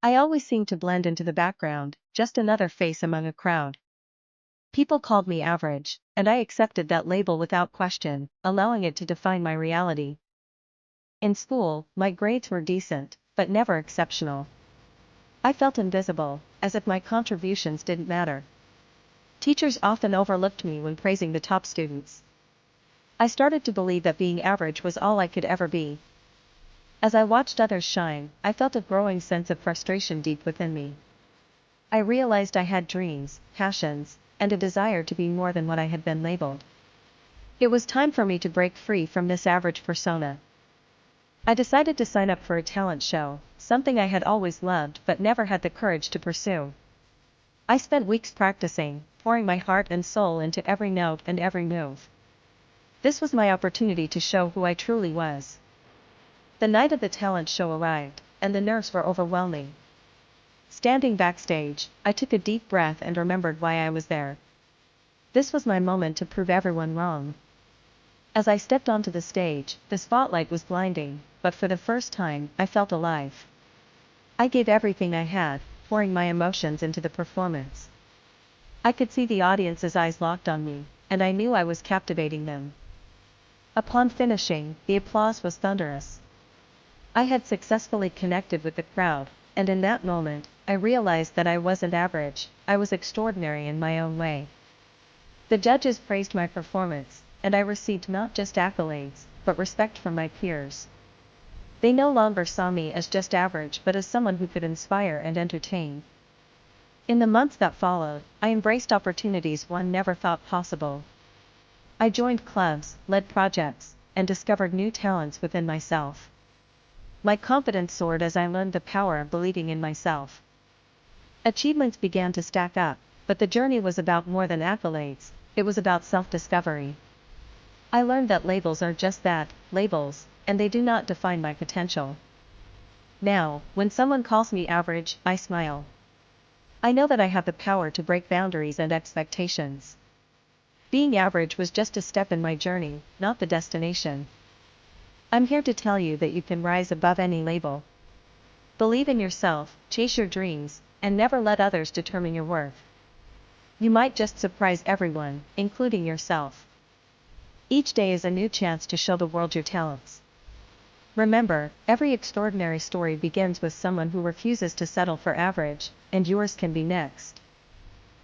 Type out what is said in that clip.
I always seemed to blend into the background, just another face among a crowd. People called me average, and I accepted that label without question, allowing it to define my reality. In school, my grades were decent, but never exceptional. I felt invisible, as if my contributions didn't matter. Teachers often overlooked me when praising the top students. I started to believe that being average was all I could ever be. As I watched others shine, I felt a growing sense of frustration deep within me. I realized I had dreams, passions, and a desire to be more than what I had been labeled. It was time for me to break free from this average persona. I decided to sign up for a talent show, something I had always loved but never had the courage to pursue. I spent weeks practicing, pouring my heart and soul into every note and every move. This was my opportunity to show who I truly was. The night of the talent show arrived, and the nerves were overwhelming. Standing backstage, I took a deep breath and remembered why I was there. This was my moment to prove everyone wrong. As I stepped onto the stage, the spotlight was blinding, but for the first time, I felt alive. I gave everything I had, pouring my emotions into the performance. I could see the audience's eyes locked on me, and I knew I was captivating them. Upon finishing, the applause was thunderous. I had successfully connected with the crowd, and in that moment, I realized that I wasn't average, I was extraordinary in my own way. The judges praised my performance, and I received not just accolades, but respect from my peers. They no longer saw me as just average but as someone who could inspire and entertain. In the months that followed, I embraced opportunities one never thought possible. I joined clubs, led projects, and discovered new talents within myself. My confidence soared as I learned the power of believing in myself. Achievements began to stack up, but the journey was about more than accolades, it was about self-discovery. I learned that labels are just that, labels, and they do not define my potential. Now, when someone calls me average, I smile. I know that I have the power to break boundaries and expectations. Being average was just a step in my journey, not the destination. I'm here to tell you that you can rise above any label. Believe in yourself, chase your dreams, and never let others determine your worth. You might just surprise everyone, including yourself. Each day is a new chance to show the world your talents. Remember, every extraordinary story begins with someone who refuses to settle for average, and yours can be next.